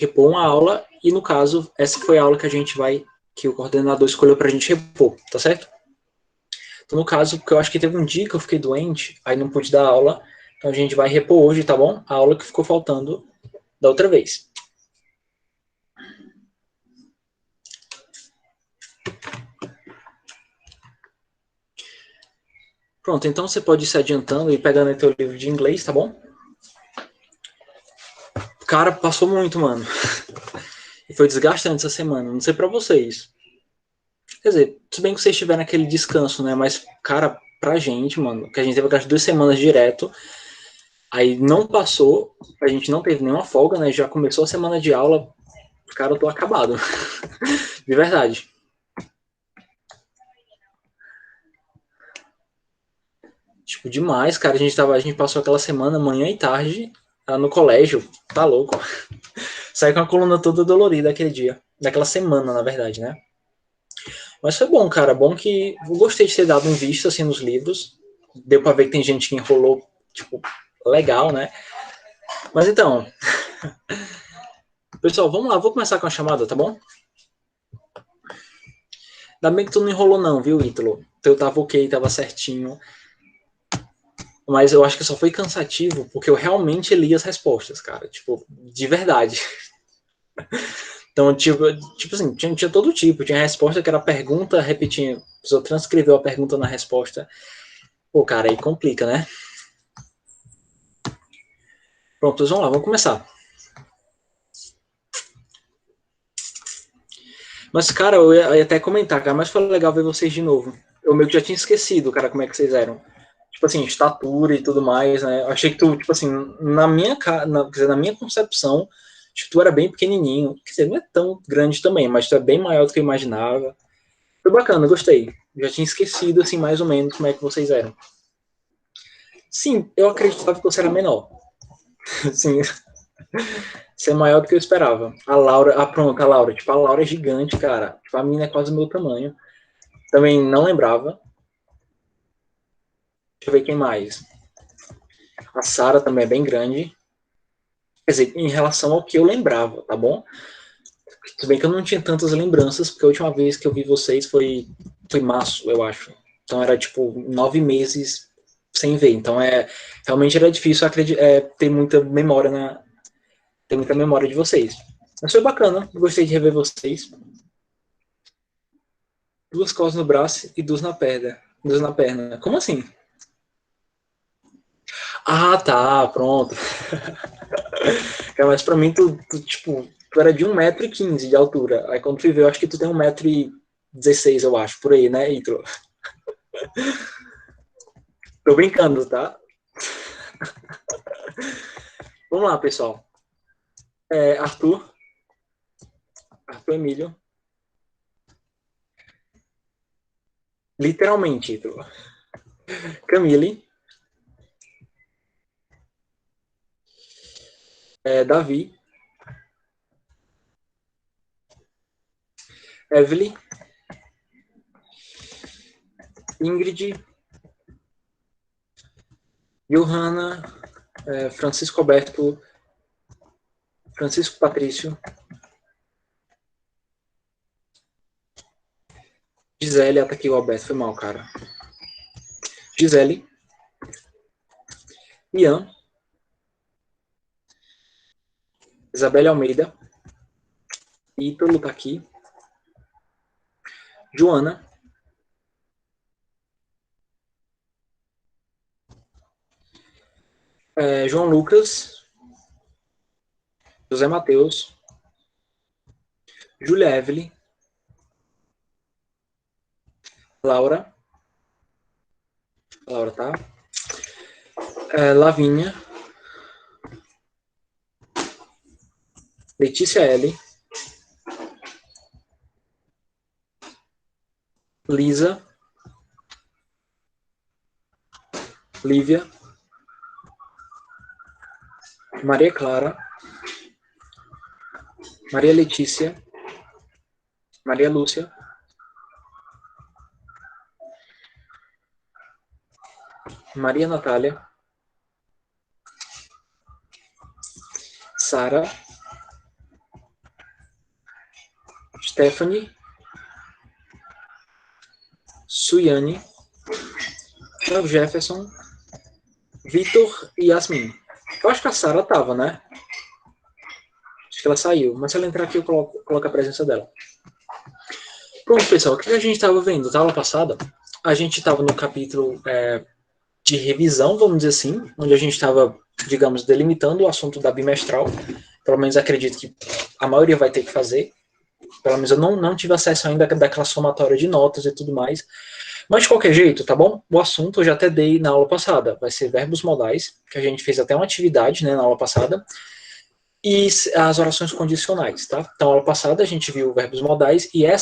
repor uma aula, e no caso, essa foi a aula que a gente vai, que o coordenador escolheu pra gente repor, tá certo? Então, no caso, porque eu acho que teve um dia que eu fiquei doente, aí não pude dar aula, então a gente vai repor hoje, tá bom? A aula que ficou faltando da outra vez. Pronto, então você pode ir se adiantando e pegando aí teu livro de inglês, tá bom? Cara, passou muito, mano. E foi desgastante essa semana, não sei pra vocês. Quer dizer, se bem que vocês estiverem naquele descanso, né? Mas, cara, pra gente, mano, que a gente teve aquelas 2 semanas direto, aí não passou, a gente não teve nenhuma folga, né? Já começou a semana de aula, cara, eu tô acabado. De verdade. Tipo, demais, cara. A gente passou aquela semana, manhã e tarde, no colégio. Tá louco. Saí com a coluna toda dolorida aquele dia. Daquela semana, na verdade, né? Mas foi bom, cara. Bom que eu gostei de ter dado um visto, assim, nos livros. Deu pra ver que tem gente que enrolou, tipo, legal, né? Mas então, pessoal, vamos lá. Vou começar com a chamada, tá bom? Ainda bem que tu não enrolou não, viu, Ítalo? Teu tava ok, tava certinho. Mas eu acho que só foi cansativo porque eu realmente li as respostas, cara. Tipo, de verdade. Então, tipo assim, tinha todo tipo. Tinha resposta que era pergunta, repetia. A pessoa transcreveu a pergunta na resposta. Pô, cara, aí complica, né? Pronto, vamos lá, vamos começar. Mas, cara, eu ia até comentar, cara, mas foi legal ver vocês de novo. Eu meio que já tinha esquecido, cara, como é que vocês eram. Tipo assim, estatura e tudo mais, né? Eu achei que tu, tipo assim, quer dizer, na minha concepção, tipo, tu era bem pequenininho. Quer dizer, não é tão grande também, mas tu é bem maior do que eu imaginava. Foi bacana, gostei. Já tinha esquecido, assim, mais ou menos como é que vocês eram. Sim, eu acreditava que você era menor. Sim, você é maior do que eu esperava. A Laura, pronto, a Laura. Tipo, a Laura é gigante, cara. Tipo, a mina é quase o meu tamanho. Também não lembrava. Deixa eu ver quem mais. A Sara também é bem grande. Quer dizer, em relação ao que eu lembrava, tá bom? Tudo bem que eu não tinha tantas lembranças, porque a última vez que eu vi vocês foi março, eu acho. Então era tipo 9 meses sem ver. Então realmente era difícil ter muita memória ter muita memória de vocês. Mas foi bacana, gostei de rever vocês. 2 costas no braço e 2 na perna. 2 na perna. Como assim? Ah, tá, pronto. Mas pra mim, tipo, tu era de 1,15 m de altura. Aí quando tu vê, eu acho que tu tem 1,16 m, eu acho, por aí, né, Ítalo? Tô brincando, tá? Vamos lá, pessoal. Arthur. Arthur Emílio. Literalmente, Ítalo. Camille. Davi. Evelyn. Ingrid. Johanna. Francisco Alberto. Francisco Patrício. Gisele, tá aqui o Alberto, foi mal, cara. Gisele. Ian. Isabelle Almeida. Ítalo tá aqui. Joana. João Lucas. José Matheus. Júlia Evelyn. Laura. Laura, tá? Lavínia. Letícia L. Lisa. Lívia. Maria Clara. Maria Letícia. Maria Lúcia. Maria Natália. Sara. Stephanie, Suiane, Thiago Jefferson, Vitor e Yasmin. Eu acho que a Sara tava, né? Acho que ela saiu. Mas se ela entrar aqui, eu coloco a presença dela. Pronto, pessoal. O que a gente estava vendo? Na aula passada, a gente estava no capítulo de revisão, vamos dizer assim, onde a gente estava, digamos, delimitando o assunto da bimestral. Pelo menos acredito que a maioria vai ter que fazer. Pelo menos eu não tive acesso ainda daquela somatória de notas e tudo mais. Mas de qualquer jeito, tá bom? O assunto eu já até dei na aula passada. Vai ser verbos modais, que a gente fez até uma atividade, né, na aula passada. E as orações condicionais, tá? Então, na aula passada a gente viu verbos modais e a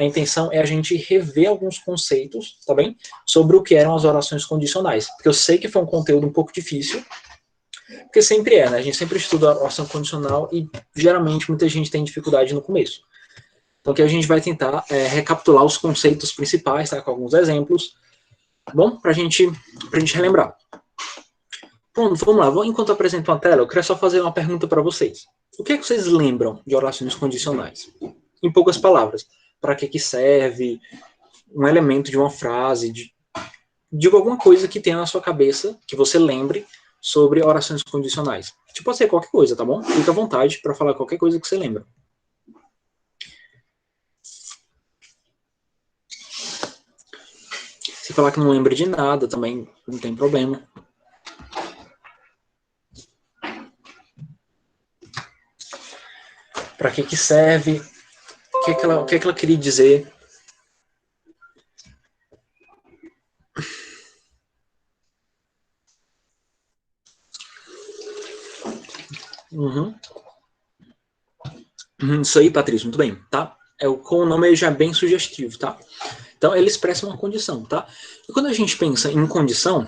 intenção é a gente rever alguns conceitos, tá bem? Sobre o que eram as orações condicionais. Porque eu sei que foi um conteúdo um pouco difícil, porque sempre é, né? A gente sempre estuda a oração condicional e geralmente muita gente tem dificuldade no começo. Então, aqui a gente vai tentar recapitular os conceitos principais, tá? Com alguns exemplos, tá bom? Pra gente relembrar. Bom, vamos lá. Enquanto eu apresento uma tela, eu queria só fazer uma pergunta para vocês. O que é que vocês lembram de orações condicionais? Em poucas palavras. Para que serve? Um elemento de uma frase? Diga alguma coisa que tenha na sua cabeça, que você lembre sobre orações condicionais. Tipo, pode ser qualquer coisa, tá bom? Fica à vontade para falar qualquer coisa que você lembra. Se falar que não lembra de nada, também não tem problema. Para que serve? O que ela queria dizer? Uhum. Isso aí, Patrícia, muito bem, tá? Com o nome já é bem sugestivo, tá? Então, ele expressa uma condição, tá? E quando a gente pensa em condição,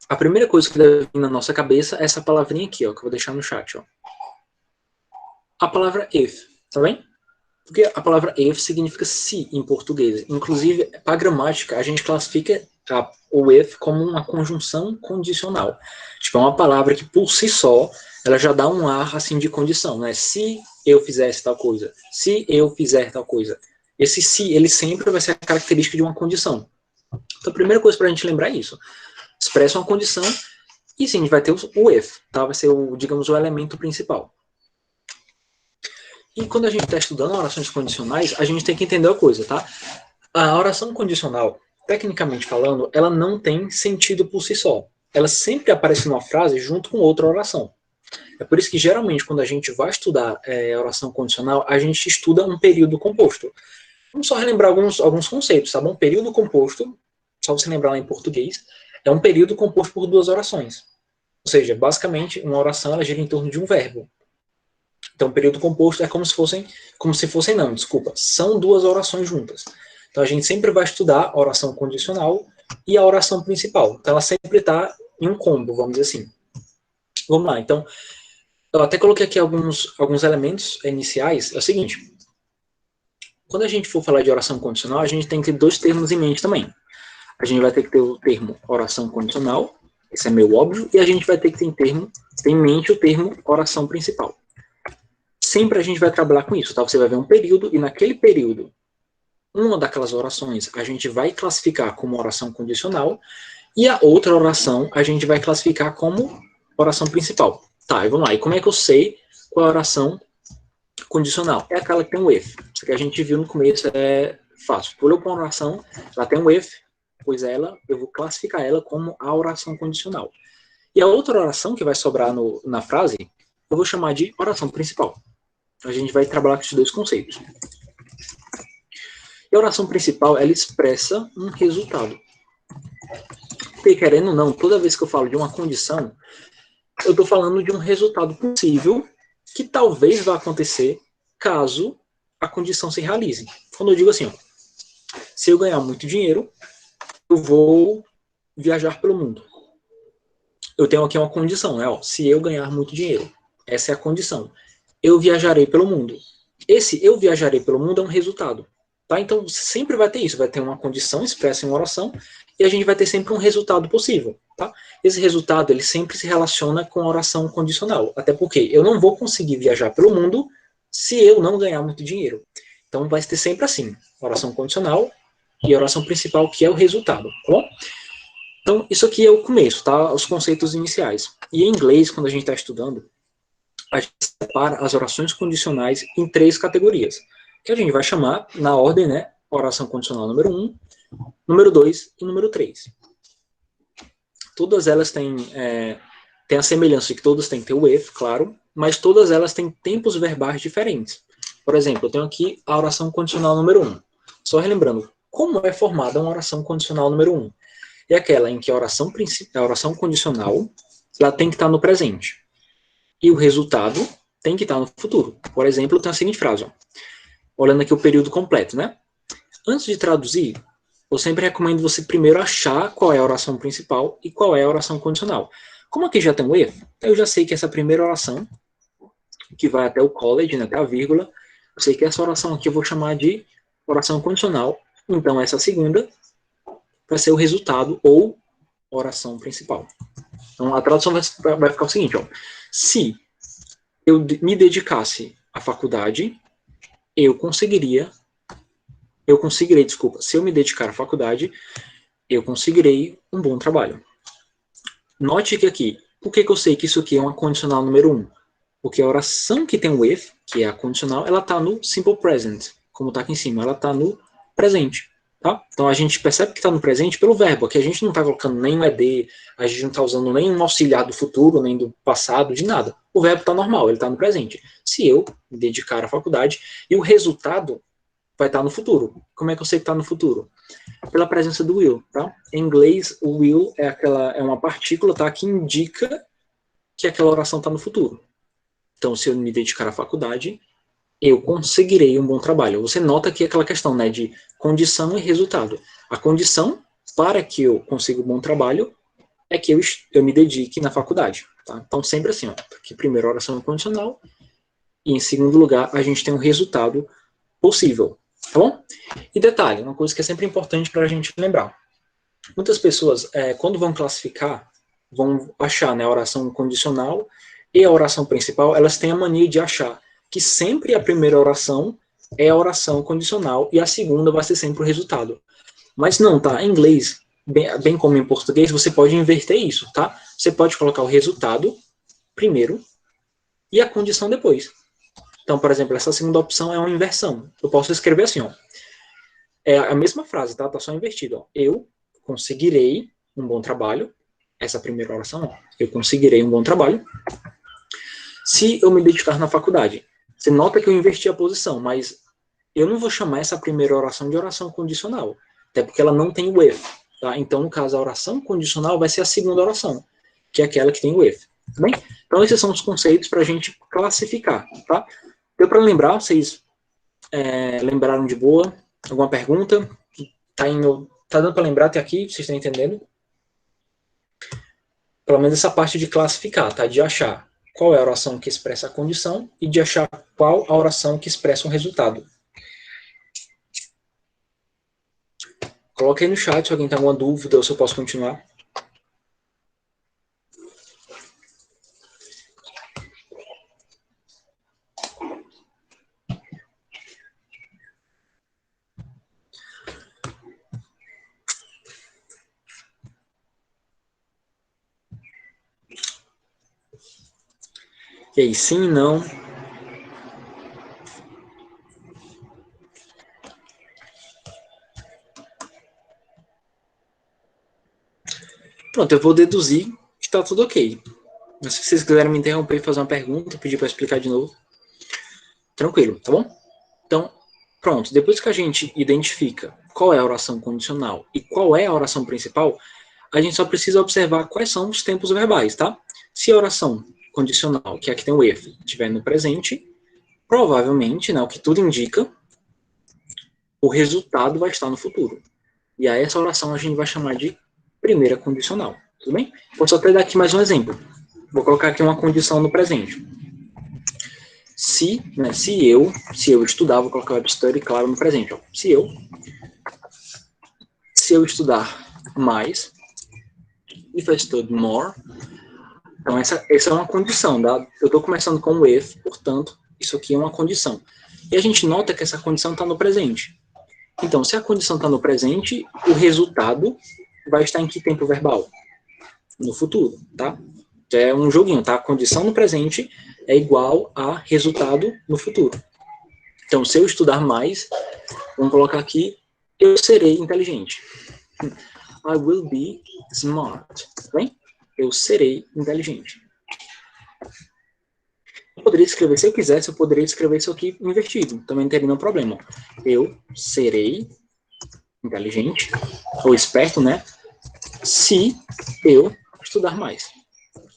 a primeira coisa que deve vir na nossa cabeça é essa palavrinha aqui, ó, que eu vou deixar no chat, ó. A palavra if, tá bem? Porque a palavra if significa se em português. Inclusive, para a gramática, a gente classifica o if como uma conjunção condicional. Tipo, é uma palavra que, por si só, ela já dá um ar, assim, de condição, né? Se eu fizesse tal coisa, se eu fizer tal coisa. Esse se, ele sempre vai ser a característica de uma condição. Então, a primeira coisa para a gente lembrar é isso. Expressa uma condição e, sim, a gente vai ter o if, tá? Vai ser, digamos, o elemento principal. E quando a gente está estudando orações condicionais, a gente tem que entender a coisa, tá? A oração condicional, tecnicamente falando, ela não tem sentido por si só. Ela sempre aparece numa frase junto com outra oração. É por isso que, geralmente, quando a gente vai estudar oração condicional, a gente estuda um período composto. Vamos só relembrar alguns conceitos, tá bom? Período composto, só você lembrar lá em português, é um período composto por duas orações. Ou seja, basicamente, uma oração ela gira em torno de um verbo. Então, período composto é como se fossem não, desculpa, são duas orações juntas. Então, a gente sempre vai estudar a oração condicional e a oração principal. Então, ela sempre está em um combo, vamos dizer assim. Vamos lá, então, eu até coloquei aqui alguns elementos iniciais. É o seguinte, quando a gente for falar de oração condicional, a gente tem que ter dois termos em mente também. A gente vai ter que ter o termo oração condicional, esse é meio óbvio, e a gente vai ter que ter em mente o termo oração principal. Sempre a gente vai trabalhar com isso, tá? Você vai ver um período e naquele período, uma daquelas orações a gente vai classificar como oração condicional e a outra oração a gente vai classificar como oração principal. Tá, e vamos lá. E como é que eu sei qual é a oração condicional? É aquela que tem um if. Isso que a gente viu no começo é fácil. Olhou para uma oração, ela tem um if, pois eu vou classificar ela como a oração condicional. E a outra oração que vai sobrar na frase, eu vou chamar de oração principal. A gente vai trabalhar com esses dois conceitos. E a oração principal, ela expressa um resultado. Porque, querendo ou não, toda vez que eu falo de uma condição, eu estou falando de um resultado possível que talvez vá acontecer caso a condição se realize. Quando eu digo assim, ó, se eu ganhar muito dinheiro, eu vou viajar pelo mundo. Eu tenho aqui uma condição, né? Ó, se eu ganhar muito dinheiro, essa é a condição. Eu viajarei pelo mundo. Esse eu viajarei pelo mundo é um resultado. Tá? Então, sempre vai ter isso. Vai ter uma condição expressa em uma oração e a gente vai ter sempre um resultado possível. Tá? Esse resultado, ele sempre se relaciona com a oração condicional. Até porque eu não vou conseguir viajar pelo mundo se eu não ganhar muito dinheiro. Então vai ter sempre assim, oração condicional e oração principal, que é o resultado, tá bom? Então isso aqui é o começo, tá? Os conceitos iniciais. E em inglês, quando a gente está estudando, a gente separa as orações condicionais em 3 categorias, que a gente vai chamar, na ordem, né? Oração condicional número 1, número 2 e número 3. Todas elas têm a semelhança de que todas têm que ter o if, claro, mas todas elas têm tempos verbais diferentes. Por exemplo, eu tenho aqui a oração condicional número 1. Só relembrando, como é formada uma oração condicional número 1? É aquela em que a oração condicional ela tem que estar no presente. E o resultado tem que estar no futuro. Por exemplo, tem a seguinte frase, ó, olhando aqui o período completo, né? Antes de traduzir, eu sempre recomendo você primeiro achar qual é a oração principal e qual é a oração condicional. Como aqui já tem um if, eu já sei que essa primeira oração, que vai até o college, né, até a vírgula, eu sei que essa oração aqui eu vou chamar de oração condicional. Então, essa segunda vai ser o resultado ou oração principal. Então, a tradução vai ficar o seguinte, ó. Se eu me dedicasse à faculdade, se eu me dedicar à faculdade, eu conseguirei um bom trabalho. Note que aqui, por que eu sei que isso aqui é uma condicional número 1? Porque a oração que tem o if, que é a condicional, ela está no simple present, como está aqui em cima, ela está no presente. Tá? Então a gente percebe que está no presente pelo verbo, aqui a gente não está colocando nem o ED, a gente não está usando nem um auxiliar do futuro, nem do passado, de nada. O verbo está normal, ele está no presente. Se eu me dedicar à faculdade, e o resultado vai estar no futuro. Como é que eu sei que está no futuro? Pela presença do will, tá? Em inglês, o will é uma partícula, tá? Que indica que aquela oração está no futuro. Então, se eu me dedicar à faculdade, eu conseguirei um bom trabalho. Você nota aqui aquela questão, né, de condição e resultado. A condição para que eu consiga um bom trabalho é que eu me dedique na faculdade. Tá? Então, sempre assim, ó, aqui primeiro oração condicional e em segundo lugar a gente tem um resultado possível. Tá bom? E detalhe, uma coisa que é sempre importante para a gente lembrar. Muitas pessoas, quando vão classificar, vão achar, né, a oração condicional e a oração principal, elas têm a mania de achar que sempre a primeira oração é a oração condicional e a segunda vai ser sempre o resultado. Mas não, tá? Em inglês, bem como em português, você pode inverter isso, tá? Você pode colocar o resultado primeiro e a condição depois. Então, por exemplo, essa segunda opção é uma inversão. Eu posso escrever assim, ó. É a mesma frase, tá? Tá só invertido, ó. Eu conseguirei um bom trabalho. Essa primeira oração, ó. Eu conseguirei um bom trabalho se eu me dedicar na faculdade. Você nota que eu inverti a posição, mas eu não vou chamar essa primeira oração de oração condicional, até porque ela não tem o if, tá? Então, no caso, a oração condicional vai ser a segunda oração, que é aquela que tem o if, tá bem? Então, esses são os conceitos para a gente classificar, tá? Deu para lembrar? Vocês lembraram de boa? Alguma pergunta? Tá dando para lembrar até aqui? Vocês estão entendendo? Pelo menos essa parte de classificar, tá? De achar qual é a oração que expressa a condição e de achar qual a oração que expressa um resultado. Coloque aí no chat se alguém tem alguma dúvida ou se eu posso continuar. E aí, sim, não? Pronto, eu vou deduzir que está tudo ok. Mas se vocês quiserem me interromper e fazer uma pergunta, pedir para explicar de novo, tranquilo, tá bom? Então, pronto, depois que a gente identifica qual é a oração condicional e qual é a oração principal, a gente só precisa observar quais são os tempos verbais, tá? Se a oração condicional, que é a que tem o if, estiver no presente, provavelmente, né, o que tudo indica, o resultado vai estar no futuro. E aí essa oração a gente vai chamar de primeira condicional, tudo bem? Vou só até dar aqui mais um exemplo. Vou colocar aqui uma condição no presente. Se eu estudar, vou colocar o web study, claro, no presente. Ó. Se eu estudar mais, if I study more, então essa é uma condição, tá? Eu estou começando com o if, portanto, isso aqui é uma condição. E a gente nota que essa condição está no presente. Então, se a condição está no presente, o resultado vai estar em que tempo verbal? No futuro, tá? É um joguinho, tá? A condição no presente é igual a resultado no futuro. Então, se eu estudar mais, vamos colocar aqui, eu serei inteligente. I will be smart. Bem? Eu serei inteligente. Eu poderia escrever, se eu quisesse, eu poderia escrever isso aqui invertido. Também não teria nenhum problema. Eu serei inteligente, ou esperto, né? Se eu estudar mais.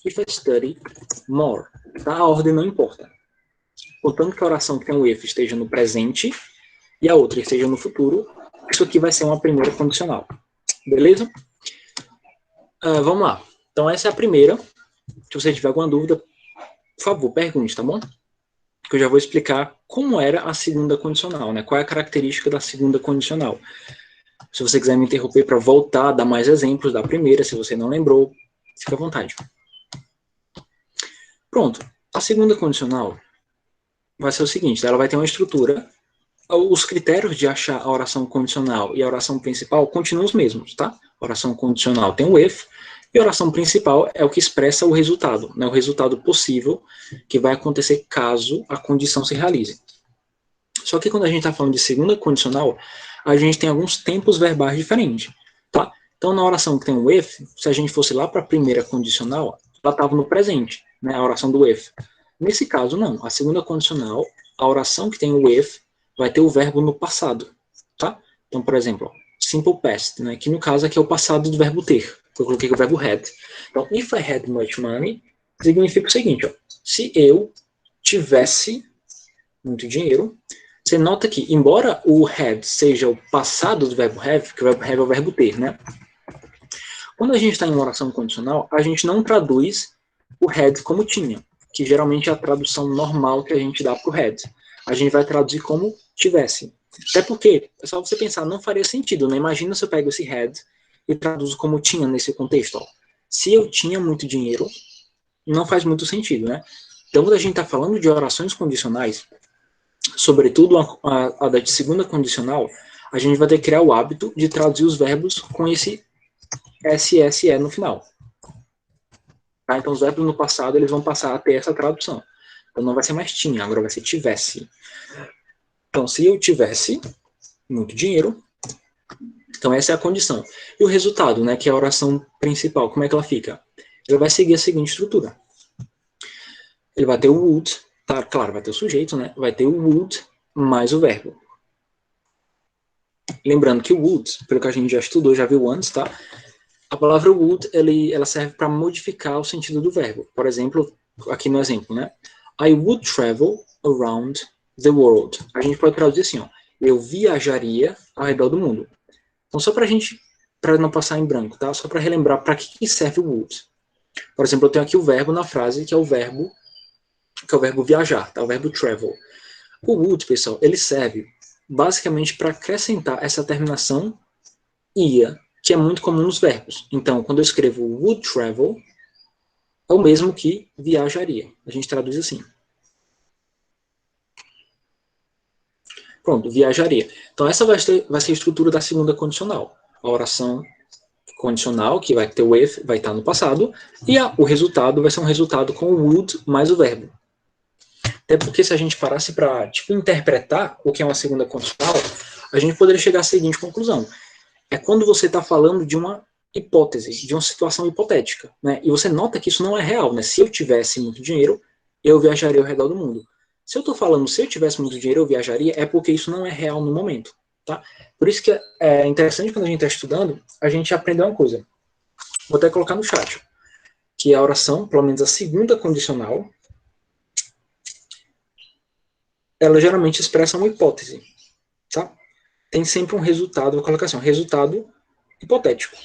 If I study more. Tá? A ordem não importa. Contanto que a oração que tem o if esteja no presente e a outra esteja no futuro, isso aqui vai ser uma primeira condicional. Beleza? Vamos lá. Então, essa é a primeira. Se você tiver alguma dúvida, por favor, pergunte, tá bom? Que eu já vou explicar como era a segunda condicional, né? Qual é a característica da segunda condicional. Se você quiser me interromper para voltar, dar mais exemplos da primeira, se você não lembrou, fica à vontade. Pronto. A segunda condicional vai ser o seguinte, ela vai ter uma estrutura. Os critérios de achar a oração condicional e a oração principal continuam os mesmos, tá? A oração condicional tem o if, e a oração principal é o que expressa o resultado, né? O resultado possível que vai acontecer caso a condição se realize. Só que quando a gente está falando de segunda condicional, a gente tem alguns tempos verbais diferentes, tá? Então, na oração que tem o if, se a gente fosse lá para a primeira condicional, ela estava no presente, né? A oração do if. Nesse caso, não. A segunda condicional, a oração que tem o if, vai ter o verbo no passado, tá? Então, por exemplo, simple past, né? Que no caso aqui é o passado do verbo ter. Eu coloquei o verbo had. Então, if I had much money, significa o seguinte, ó. Se eu tivesse muito dinheiro, você nota que, embora o had seja o passado do verbo have, que o verbo have é o verbo ter, né? Quando a gente está em uma oração condicional, a gente não traduz o had como tinha, que geralmente é a tradução normal que a gente dá para o had. A gente vai traduzir como tivesse. Até porque, é só você pensar, não faria sentido, né? Imagina se eu pego esse had e traduzo como tinha nesse contexto. Ó. Se eu tinha muito dinheiro, não faz muito sentido, né? Então, quando a gente está falando de orações condicionais, sobretudo a da segunda condicional, a gente vai ter que criar o hábito de traduzir os verbos com esse SSE no final. Tá? Então, os verbos no passado eles vão passar a ter essa tradução. Então, não vai ser mais tinha, agora vai ser tivesse. Então, se eu tivesse muito dinheiro, então essa é a condição. E o resultado, né, que é a oração principal, como é que ela fica? Ela vai seguir a seguinte estrutura. Ele vai ter o would, tá? Claro, vai ter o sujeito, né? Vai ter o would mais o verbo. Lembrando que o would, pelo que a gente já estudou, já viu antes, tá? A palavra would, ela serve para modificar o sentido do verbo. Por exemplo, aqui no exemplo, né? I would travel around the world. A gente pode traduzir assim, ó. Eu viajaria ao redor do mundo. Então, só para não passar em branco, tá? Só para relembrar para que serve o would. Por exemplo, eu tenho aqui o verbo na frase, que é o verbo viajar, tá? O verbo travel. O would, pessoal, ele serve basicamente para acrescentar essa terminação ia, que é muito comum nos verbos. Então, quando eu escrevo would travel, é o mesmo que viajaria. A gente traduz assim. Pronto, viajaria. Então, essa vai ser a estrutura da segunda condicional. A oração condicional, que vai ter o if, vai estar no passado, e o resultado vai ser um resultado com o would mais o verbo. Até porque se a gente parasse para interpretar o que é uma segunda condicional, a gente poderia chegar à seguinte conclusão. É quando você está falando de uma hipótese, de uma situação hipotética, né? E você nota que isso não é real, né? Se eu tivesse muito dinheiro, eu viajaria ao redor do mundo. Se eu estou falando se eu tivesse muito dinheiro, eu viajaria, é porque isso não é real no momento, tá? Por isso que é interessante quando a gente está estudando, a gente aprender uma coisa. Vou até colocar no chat, que a oração, pelo menos a segunda condicional, ela geralmente expressa uma hipótese, tá? Tem sempre um resultado, vou colocar assim, um resultado hipotético.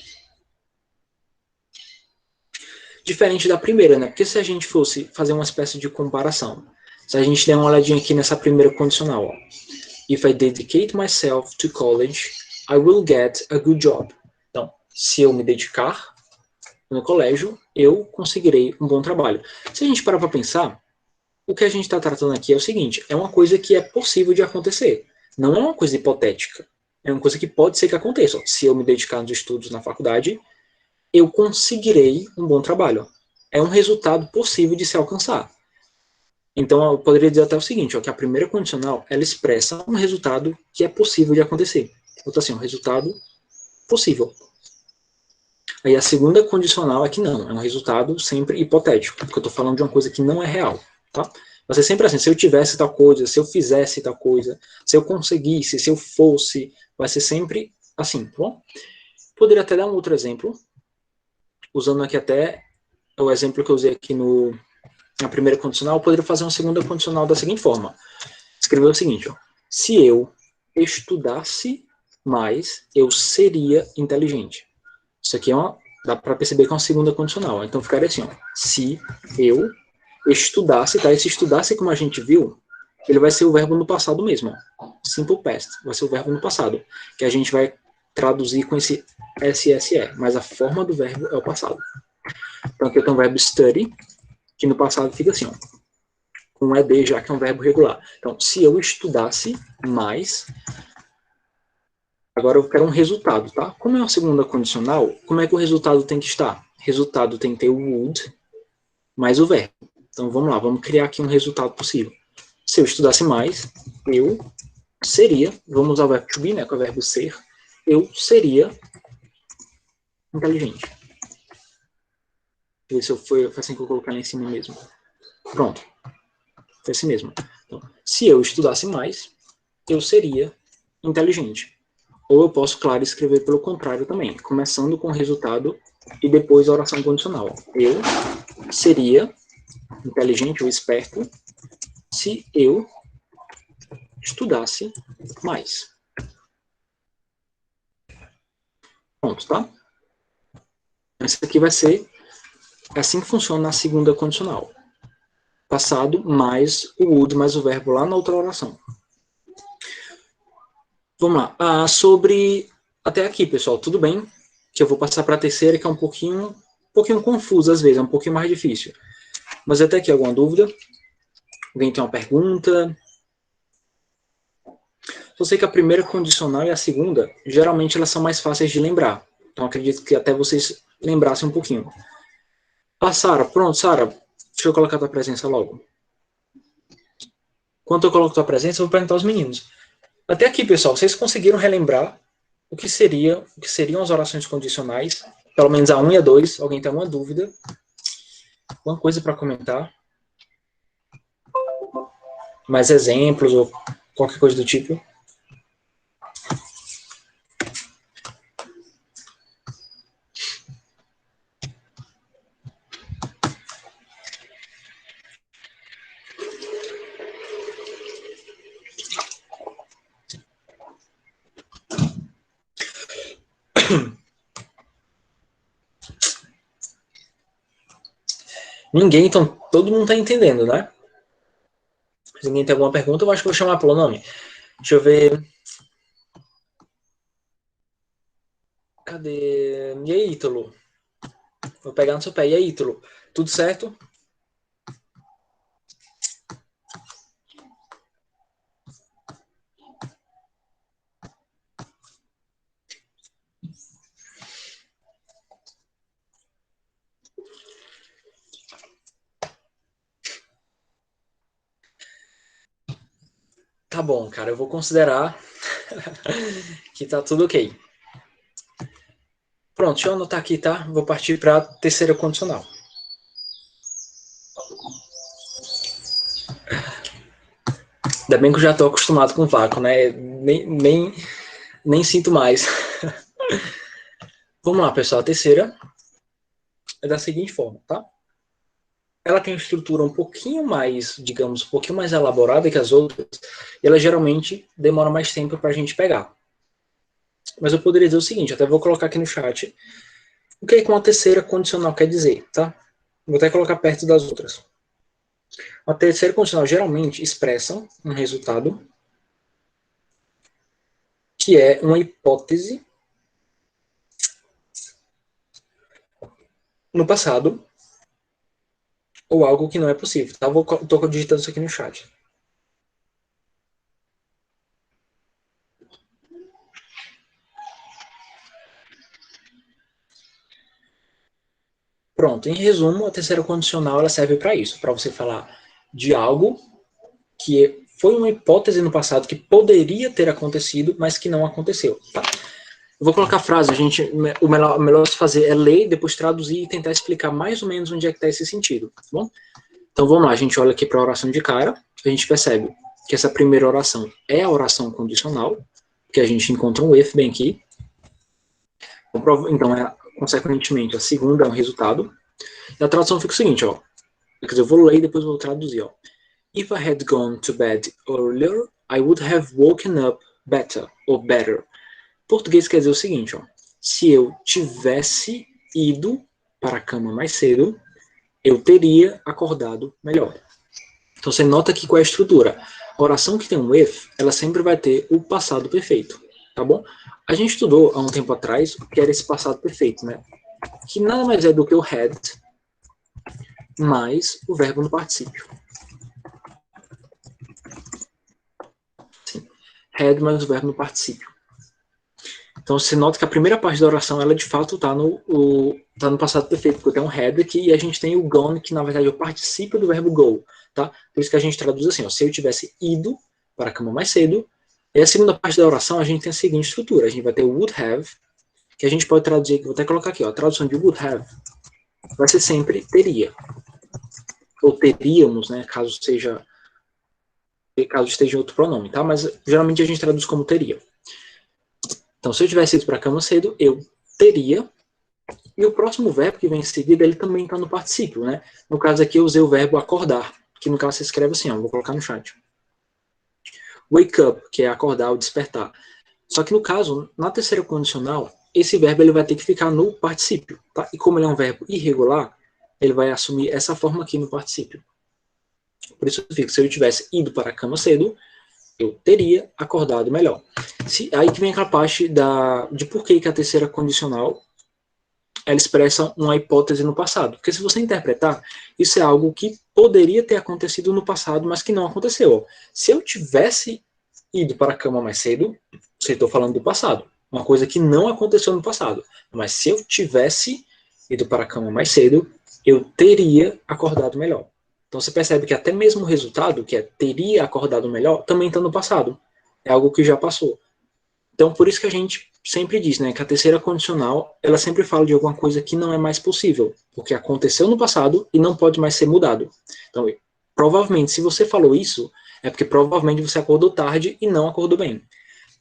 Diferente da primeira, né? Porque se a gente fosse fazer uma espécie de comparação, se a gente der uma olhadinha aqui nessa primeira condicional, ó. If I dedicate myself to college, I will get a good job. Então, se eu me dedicar no colégio, eu conseguirei um bom trabalho. Se a gente parar para pensar, o que a gente está tratando aqui é o seguinte, é uma coisa que é possível de acontecer. Não é uma coisa hipotética. É uma coisa que pode ser que aconteça. Se eu me dedicar nos estudos na faculdade, eu conseguirei um bom trabalho. É um resultado possível de se alcançar. Então, eu poderia dizer até o seguinte, ó, que a primeira condicional, ela expressa um resultado que é possível de acontecer. Então, assim, um resultado possível. Aí a segunda condicional é que não, é um resultado sempre hipotético, porque eu estou falando de uma coisa que não é real, tá? Vai ser sempre assim, se eu tivesse tal coisa, se eu fizesse tal coisa, se eu conseguisse, se eu fosse, vai ser sempre assim, tá bom? Poderia até dar um outro exemplo, usando aqui até o exemplo que eu usei aqui na primeira condicional, eu poderia fazer uma segunda condicional da seguinte forma. Escrever o seguinte, ó, se eu estudasse mais, eu seria inteligente. Isso aqui é dá para perceber que é uma segunda condicional. Então ficaria assim, ó, se eu estudasse, tá? Esse estudasse, como a gente viu, ele vai ser o verbo no passado mesmo. Ó. Simple past, vai ser o verbo no passado, que a gente vai traduzir com esse SSE, mas a forma do verbo é o passado. Então aqui eu tenho o verbo study, que no passado fica assim, ó, com ED já, que é um verbo regular. Então, se eu estudasse mais, agora eu quero um resultado, tá? Como é uma segunda condicional, como é que o resultado tem que estar? Resultado tem que ter o would mais o verbo. Então vamos lá, vamos criar aqui um resultado possível. Se eu estudasse mais, eu seria, vamos usar o verbo to be, né, que é o verbo ser, eu seria inteligente. Isso foi assim que eu coloquei lá em cima mesmo. Pronto. Foi assim mesmo. Então, se eu estudasse mais, eu seria inteligente. Ou eu posso, claro, escrever pelo contrário também, começando com o resultado e depois a oração condicional. Eu seria inteligente ou esperto se eu estudasse mais. Pronto, tá? Esse aqui vai ser assim que funciona na segunda condicional. Passado mais o would mais o verbo lá na outra oração. Vamos lá. Até aqui, pessoal, tudo bem? Que eu vou passar para a terceira, que é um pouquinho confusa às vezes, é um pouquinho mais difícil. Mas até aqui, alguma dúvida? Alguém tem uma pergunta? Eu sei que a primeira condicional e a segunda, geralmente elas são mais fáceis de lembrar. Então acredito que até vocês lembrassem um pouquinho. Sara, pronto, Sara, deixa eu colocar a tua presença logo. Enquanto eu coloco a tua presença, eu vou perguntar aos meninos. Até aqui, pessoal, vocês conseguiram relembrar o que seriam as orações condicionais? Pelo menos a 1 e a 2. Alguém tem alguma dúvida? Alguma coisa para comentar? Mais exemplos ou qualquer coisa do tipo? Ninguém, então todo mundo está entendendo, né? Se ninguém tem alguma pergunta, eu acho que eu vou chamar pelo nome. Deixa eu ver. Cadê? E aí, Ítalo? Vou pegar no seu pé. E aí, Ítalo? Tudo certo? Tá bom, cara. Eu vou considerar que tá tudo ok. Pronto, deixa eu anotar aqui, tá? Vou partir para a terceira condicional. Ainda bem que eu já estou acostumado com vácuo, né? Nem sinto mais. Vamos lá, pessoal. A terceira é da seguinte forma, tá? Ela tem uma estrutura um pouquinho mais, digamos, um pouquinho mais elaborada que as outras, e ela geralmente demora mais tempo para a gente pegar. Mas eu poderia dizer o seguinte, até vou colocar aqui no chat, o que é que uma terceira condicional quer dizer, tá? Vou até colocar perto das outras. A terceira condicional geralmente expressa um resultado que é uma hipótese no passado ou algo que não é possível. Tá? Tô digitando isso aqui no chat. Pronto, em resumo, a terceira condicional ela serve para isso, para você falar de algo que foi uma hipótese no passado que poderia ter acontecido, mas que não aconteceu. Tá? Eu vou colocar a frase, o melhor se fazer é ler, depois traduzir e tentar explicar mais ou menos onde é que está esse sentido, tá bom? Então vamos lá, a gente olha aqui para a oração de cara, a gente percebe que essa primeira oração é a oração condicional, que a gente encontra um if bem aqui. Então, consequentemente, a segunda é um resultado. E a tradução fica o seguinte, ó. Quer dizer, eu vou ler e depois vou traduzir, ó. If I had gone to bed earlier, I would have woken up better, ou better. Português quer dizer o seguinte, ó. Se eu tivesse ido para a cama mais cedo, eu teria acordado melhor. Então você nota aqui qual é a estrutura. A oração que tem um if, ela sempre vai ter o passado perfeito, tá bom? A gente estudou há um tempo atrás o que era esse passado perfeito, né? Que nada mais é do que o had mais o verbo no particípio. Sim. Had mais o verbo no particípio. Então você nota que a primeira parte da oração, ela de fato está no passado perfeito, porque tem um had aqui e a gente tem o gone, que na verdade é o particípio do verbo go, tá? Por isso que a gente traduz assim, ó, se eu tivesse ido para a cama mais cedo. E a segunda parte da oração, a gente tem a seguinte estrutura, a gente vai ter o would have, que a gente pode traduzir, vou até colocar aqui, ó, a tradução de would have vai ser sempre teria. Ou teríamos, né, caso esteja em outro pronome, tá? Mas geralmente a gente traduz como teria. Então, se eu tivesse ido para a cama cedo, eu teria. E o próximo verbo que vem em seguida, ele também está no particípio, né? No caso aqui, eu usei o verbo acordar, que no caso se escreve assim, ó, vou colocar no chat. Wake up, que é acordar ou despertar. Só que no caso, na terceira condicional, esse verbo ele vai ter que ficar no particípio, tá? E como ele é um verbo irregular, ele vai assumir essa forma aqui no particípio. Por isso fica, se eu tivesse ido para a cama cedo, eu teria acordado melhor. Aí que vem aquela parte de por que a terceira condicional ela expressa uma hipótese no passado. Porque se você interpretar, isso é algo que poderia ter acontecido no passado, mas que não aconteceu. Se eu tivesse ido para a cama mais cedo, você estou falando do passado. Uma coisa que não aconteceu no passado. Mas se eu tivesse ido para a cama mais cedo, eu teria acordado melhor. Então você percebe que até mesmo o resultado, que é teria acordado melhor, também está no passado. É algo que já passou. Então por isso que a gente sempre diz, né, que a terceira condicional, ela sempre fala de alguma coisa que não é mais possível, porque aconteceu no passado e não pode mais ser mudado. Então, provavelmente, se você falou isso, é porque provavelmente você acordou tarde e não acordou bem.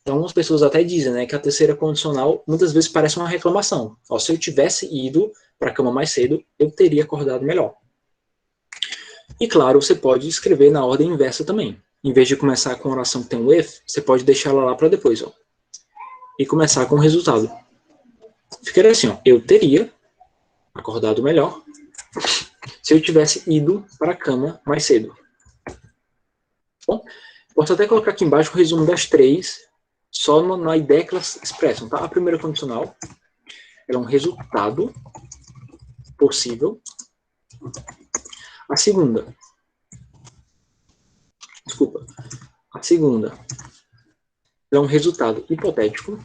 Então, as pessoas até dizem, né, que a terceira condicional muitas vezes parece uma reclamação. Ó, se eu tivesse ido para a cama mais cedo, eu teria acordado melhor. E claro, você pode escrever na ordem inversa também. Em vez de começar com a oração que tem um if, você pode deixar ela lá para depois, ó. E começar com o resultado. Ficaria assim, ó, eu teria acordado melhor se eu tivesse ido para a cama mais cedo. Bom, posso até colocar aqui embaixo o resumo das três, só na ideia que elas expressam, tá? A primeira condicional é um resultado possível. A segunda é um resultado hipotético.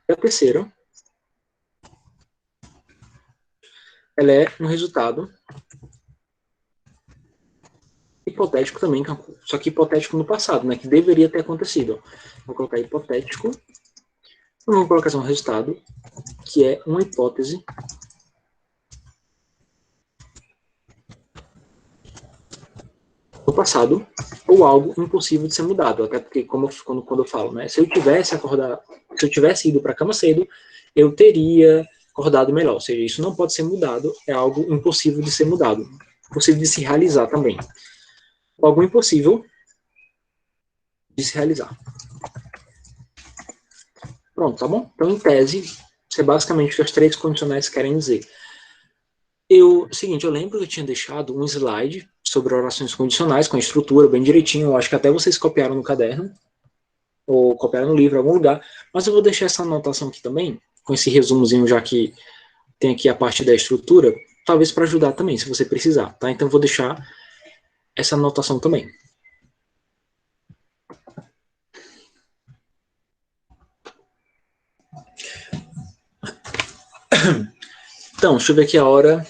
E a terceira, ela é um resultado hipotético também, só que hipotético no passado, né, que deveria ter acontecido. Vou colocar hipotético. Vamos colocar assim, um resultado que é uma hipótese no passado ou algo impossível de ser mudado. Até porque, quando eu falo, né, se eu tivesse ido para a cama cedo, eu teria acordado melhor. Ou seja, isso não pode ser mudado, é algo impossível de ser mudado, impossível de se realizar também. Algo impossível de se realizar. Pronto, tá bom? Então, em tese, isso é basicamente o que as três condicionais querem dizer. Seguinte, eu lembro que eu tinha deixado um slide sobre orações condicionais, com a estrutura bem direitinho, eu acho que até vocês copiaram no caderno, ou copiaram no livro, em algum lugar, mas eu vou deixar essa anotação aqui também, com esse resumozinho já que tem aqui a parte da estrutura, talvez para ajudar também, se você precisar, tá? Então vou deixar essa anotação também. Então, deixa eu ver aqui a hora.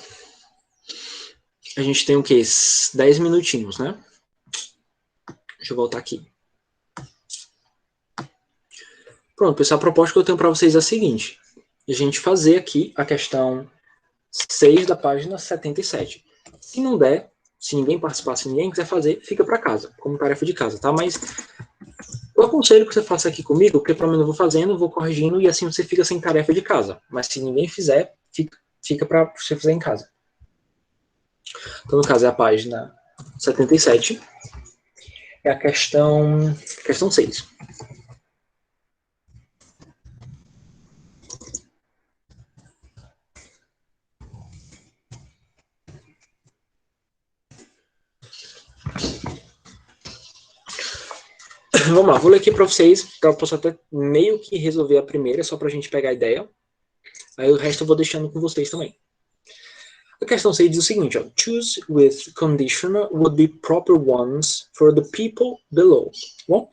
A gente tem o quê? 10 minutinhos, né? Deixa eu voltar aqui. Pronto, pessoal, a proposta que eu tenho para vocês é a seguinte. A gente fazer aqui a questão 6 da página 77. Se não der, se ninguém participar, se ninguém quiser fazer, fica para casa, como tarefa de casa, tá? Mas eu aconselho que você faça aqui comigo, porque pelo menos eu vou fazendo, vou corrigindo e assim você fica sem tarefa de casa. Mas se ninguém fizer, fica para você fazer em casa. Então, no caso, é a página 77. É a questão 6. Vamos lá, vou ler aqui para vocês, eu posso até meio que resolver a primeira, só para a gente pegar a ideia. Aí o resto eu vou deixando com vocês também. A questão 6 diz o seguinte, ó, choose with conditional would be proper ones for the people below. Bom,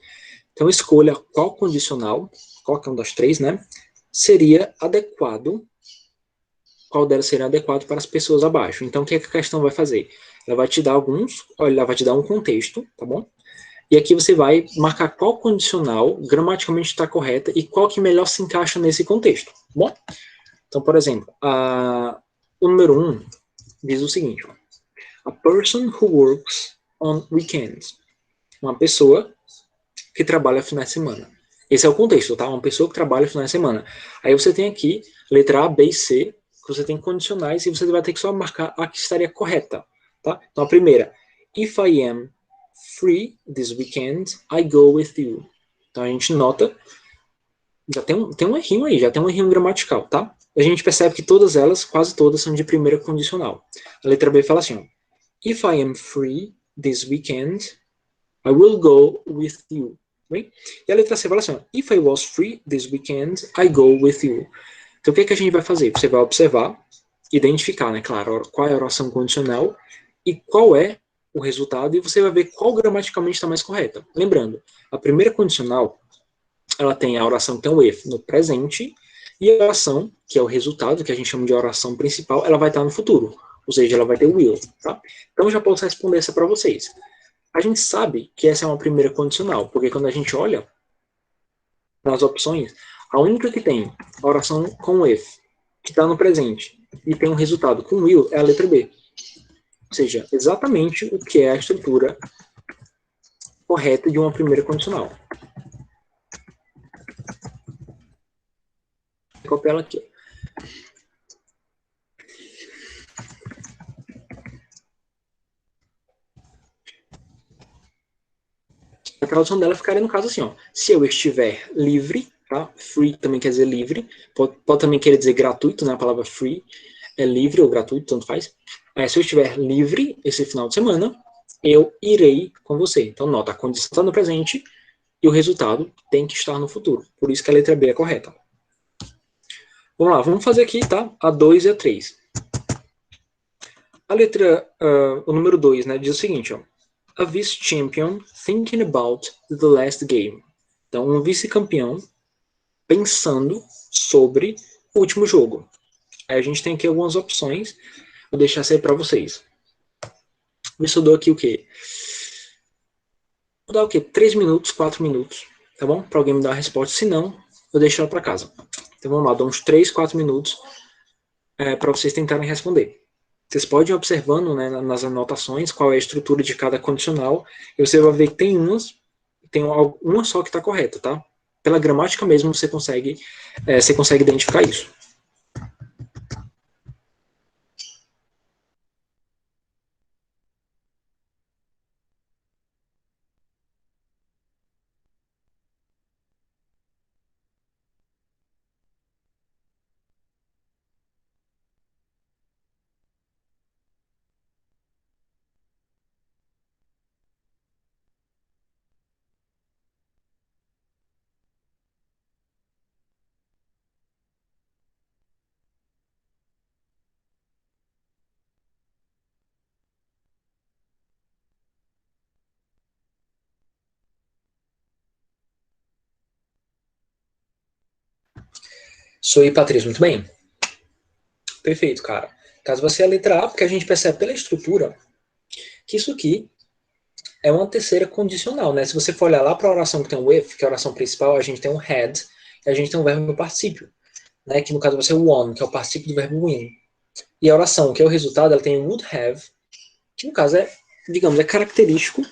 então escolha qual condicional, qualquer um das três, né, seria adequado, qual delas seria adequado para as pessoas abaixo. Então o que, é que a questão vai fazer? Ela vai te dar ela vai te dar um contexto, tá bom? E aqui você vai marcar qual condicional gramaticalmente está correta e qual que melhor se encaixa nesse contexto. Bom, então, por exemplo, o número 1 diz o seguinte: a person who works on weekends. Uma pessoa que trabalha finais de semana. Esse é o contexto, tá? Uma pessoa que trabalha finais de semana. Aí você tem aqui letra A, B e C, que você tem condicionais e você vai ter que só marcar a que estaria correta, tá? Então, a primeira, if I am free this weekend, I go with you. Então a gente nota, já tem um errinho aí, já tem um errinho gramatical, tá? A gente percebe que todas elas, quase todas, são de primeira condicional. A letra B fala assim, ó, if I am free this weekend, I will go with you. Bem? E a letra C fala assim, ó, if I was free this weekend, I go with you. Então o que, é que a gente vai fazer? Você vai observar, identificar, né, claro, qual é a oração condicional e qual é o resultado, e você vai ver qual gramaticalmente está mais correta. Lembrando, a primeira condicional, ela tem a oração que tem o if no presente, e a oração, que é o resultado, que a gente chama de oração principal, ela vai estar no futuro. Ou seja, ela vai ter o will. Tá? Então eu já posso responder essa para vocês. A gente sabe que essa é uma primeira condicional, porque quando a gente olha nas opções, a única que tem a oração com if, que está no presente, e tem um resultado com will, é a letra B. Ou seja, exatamente o que é a estrutura correta de uma primeira condicional. Vou copiar ela aqui. A tradução dela ficaria no caso assim, ó. Se eu estiver livre, tá? Free também quer dizer livre, pode também querer dizer gratuito, né? A palavra free é livre ou gratuito, tanto faz. Se eu estiver livre esse final de semana, eu irei com você. Então, nota, a condição está no presente e o resultado tem que estar no futuro. Por isso que a letra B é correta. Vamos lá, vamos fazer aqui, tá? A 2 e a 3. A letra, o número 2, né, diz o seguinte, ó. A vice-champion thinking about the last game. Então, um vice-campeão pensando sobre o último jogo. Aí a gente tem aqui algumas opções. Vou deixar essa aí para vocês. Ver se eu dou aqui o quê? Vou dar o quê? 3 minutos, 4 minutos, tá bom? Para alguém me dar a resposta. Se não, eu deixo ela para casa. Então vamos lá, dou uns 3, 4 minutos para vocês tentarem responder. Vocês podem ir observando, né, nas anotações qual é a estrutura de cada condicional e você vai ver que tem uma só que está correta, tá? Pela gramática mesmo você consegue identificar isso. Sou aí, Patrícia, muito bem. Perfeito, cara. Caso você é a letra A, porque a gente percebe pela estrutura que isso aqui é uma terceira condicional, né? Se você for olhar lá para a oração que tem o if, que é a oração principal, a gente tem um had e a gente tem um verbo no particípio, né? Que no caso vai ser o won, que é o particípio do verbo win. E a oração, que é o resultado, ela tem would have, que no caso é, digamos, é característico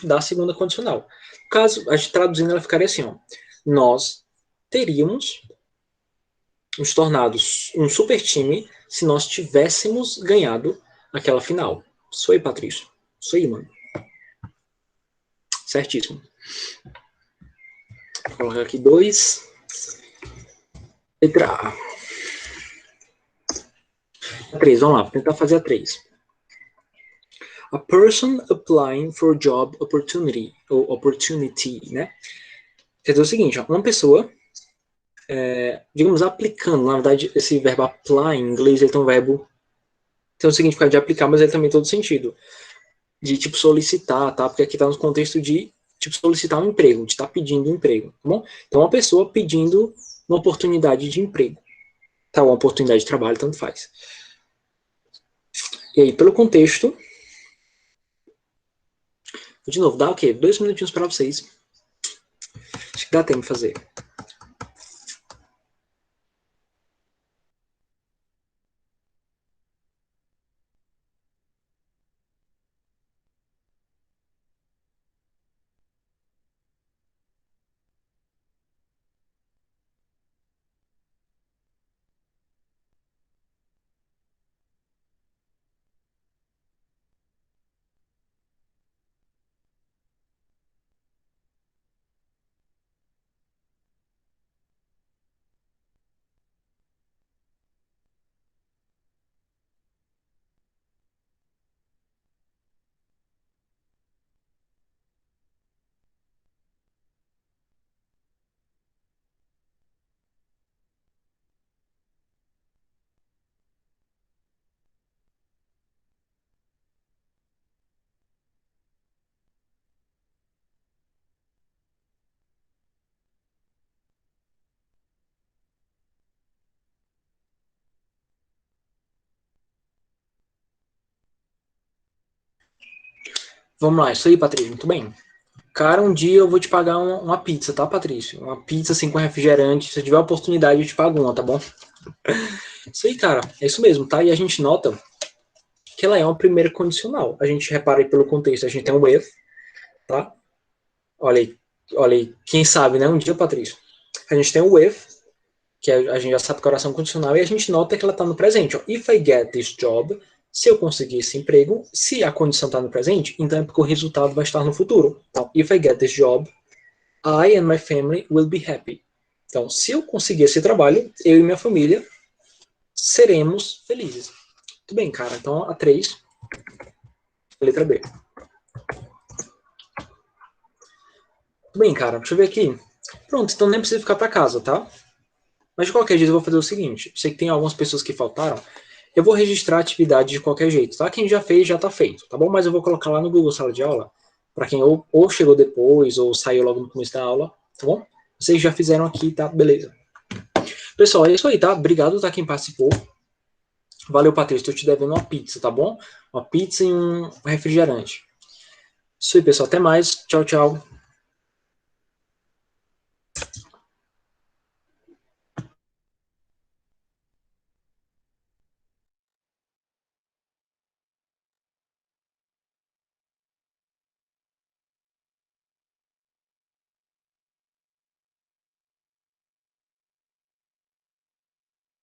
da segunda condicional. No caso, a gente traduzindo, ela ficaria assim, ó. Nós teríamos nos tornado um super time se nós tivéssemos ganhado aquela final. Isso aí, Patrício. Isso aí, mano. Certíssimo. Vou colocar aqui 2. Letra A. 3, vamos lá. Vou tentar fazer a 3. A person applying for job opportunity, ou opportunity, né? Quer dizer o seguinte, ó, uma pessoa, digamos, aplicando, na verdade, esse verbo apply em inglês, ele tem um verbo, tem o significado de aplicar, mas ele também tem todo sentido. De, tipo, solicitar, tá? Porque aqui tá no contexto de, tipo, solicitar um emprego, de estar pedindo um emprego, tá bom? Então, uma pessoa pedindo uma oportunidade de emprego, tá? Uma oportunidade de trabalho, tanto faz. E aí, pelo contexto, de novo, dá o quê? 2 minutinhos para vocês. Acho que dá tempo de fazer. Vamos lá, isso aí, Patrícia, muito bem. Cara, um dia eu vou te pagar uma pizza, tá, Patrício? Uma pizza assim com refrigerante. Se eu tiver a oportunidade, eu te pago uma, tá bom? Isso aí, cara. É isso mesmo, tá? E a gente nota que ela é uma primeira condicional. A gente repara aí pelo contexto. A gente tem um if, tá? Olha aí. Quem sabe, né? Um dia, Patrício. A gente tem o if, que a gente já sabe que é oração condicional, e a gente nota que ela tá no presente. Ó. If I get this job, se eu conseguir esse emprego, se a condição tá no presente, então é porque o resultado vai estar no futuro. Então, if I get this job, I and my family will be happy. Então, se eu conseguir esse trabalho, eu e minha família seremos felizes. Muito bem, cara. Então, a 3, letra B. Muito bem, cara. Deixa eu ver aqui. Pronto, então nem precisa ficar para casa, tá? Mas de qualquer jeito eu vou fazer o seguinte. Sei que tem algumas pessoas que faltaram. Eu vou registrar a atividade de qualquer jeito, tá? Quem já fez, já tá feito, tá bom? Mas eu vou colocar lá no Google Sala de Aula, para quem ou chegou depois, ou saiu logo no começo da aula, tá bom? Vocês já fizeram aqui, tá? Beleza. Pessoal, é isso aí, tá? Obrigado, tá? Quem participou. Valeu, Patrícia. Estou te devendo uma pizza, tá bom? Uma pizza e um refrigerante. Isso aí, pessoal. Até mais. Tchau, tchau.